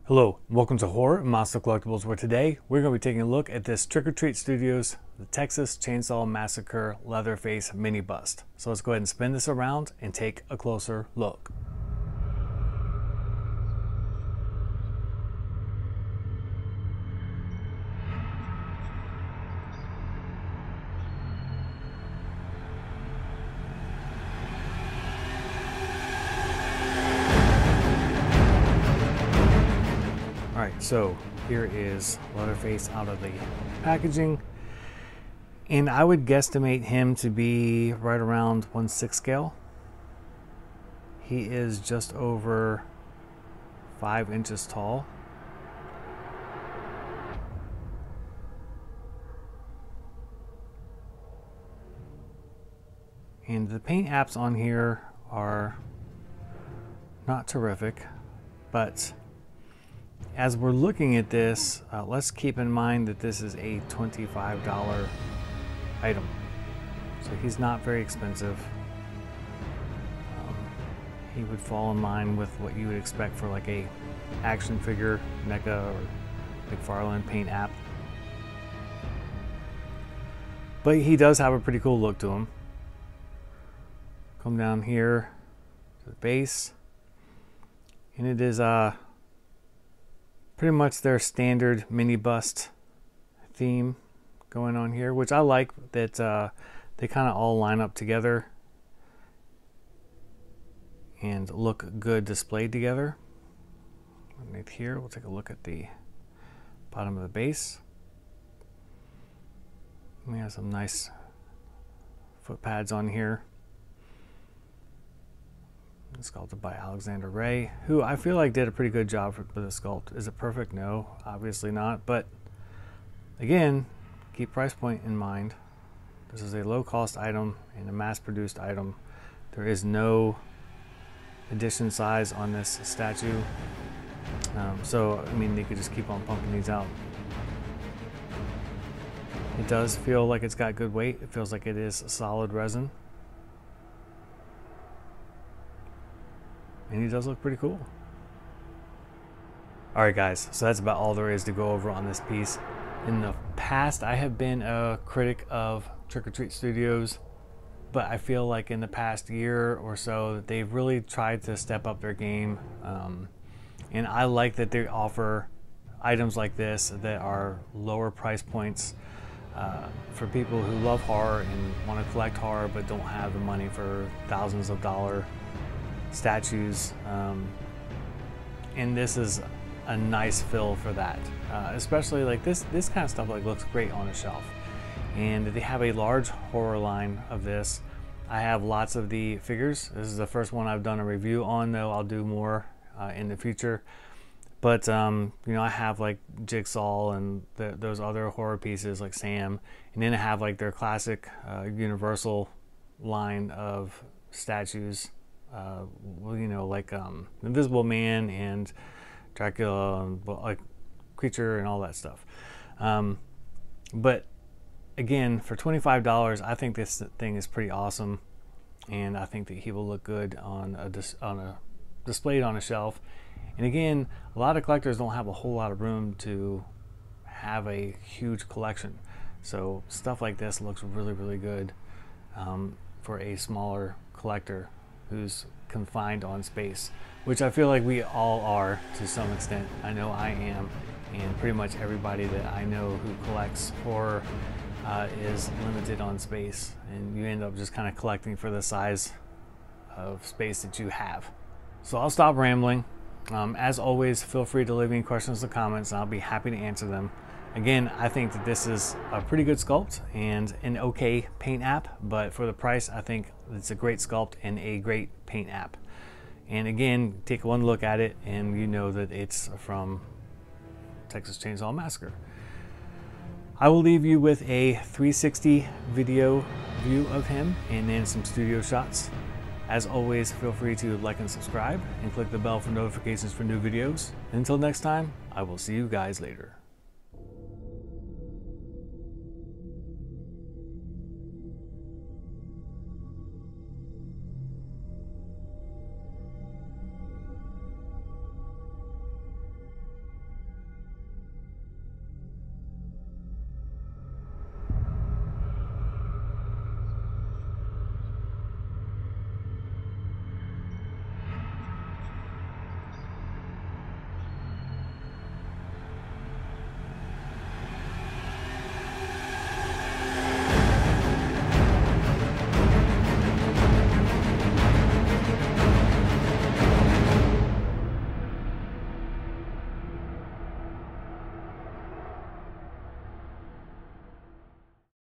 Hello, welcome to Horror Monster Collectibles, where today we're going to be taking a look at this Trick or Treat Studios, the Texas Chainsaw Massacre Leatherface Mini Bust. So let's go ahead and spin this around and take a closer look. Alright, so here is Leatherface out of the packaging, and I would guesstimate him to be right around 1/6 scale. He is just over 5 inches tall. And the paint apps on here are not terrific, but as we're looking at this, let's keep in mind that this is a $25 item. So he's not very expensive. He would fall in line with what you would expect for like a action figure, NECA or McFarlane paint app. But he does have a pretty cool look to him. Come down here to the base, and it is pretty much their standard mini bust theme going on here, which I like that they kind of all line up together and look good displayed together. Underneath here, we'll take a look at the bottom of the base. We have some nice foot pads on here. Sculpted by Alexander Ray, who I feel like did a pretty good job with the sculpt. Is it perfect? No, obviously not. But again, keep price point in mind. This is a low-cost item and a mass-produced item. There is no edition size on this statue. So, I mean, they could just keep on pumping these out. It does feel like it's got good weight. It feels like it is solid resin. And he does look pretty cool. Alright guys, so that's about all there is to go over on this piece. In the past, I have been a critic of Trick or Treat Studios, but I feel like in the past year or so, they've really tried to step up their game. And I like that they offer items like this that are lower price points for people who love horror and want to collect horror but don't have the money for thousands of dollar statues, and this is a nice fill for that. Especially like this kind of stuff like looks great on a shelf, and they have a large horror line of this. I have lots of the figures. This is the first one I've done a review on, though I'll do more in the future. But you know, I have like Jigsaw and those other horror pieces like Sam, and then I have like their classic Universal line of statues. You know, like Invisible Man and Dracula and like Creature and all that stuff. But again, for $25, I think this thing is pretty awesome, and I think that he will look good on a displayed on a shelf. And again, a lot of collectors don't have a whole lot of room to have a huge collection, so stuff like this looks really, really good for a smaller collector who's confined on space, which I feel like we all are to some extent. I know I am, and pretty much everybody that I know who collects horror is limited on space, and you end up just kind of collecting for the size of space that you have. So I'll stop rambling. As always, feel free to leave any questions in the comments, and I'll be happy to answer them. Again, I think that this is a pretty good sculpt and an okay paint app, but for the price, I think it's a great sculpt and a great paint app. And again, take one look at it and you know that it's from Texas Chainsaw Massacre. I will leave you with a 360 video view of him and then some studio shots. As always, feel free to like and subscribe and click the bell for notifications for new videos. Until next time, I will see you guys later.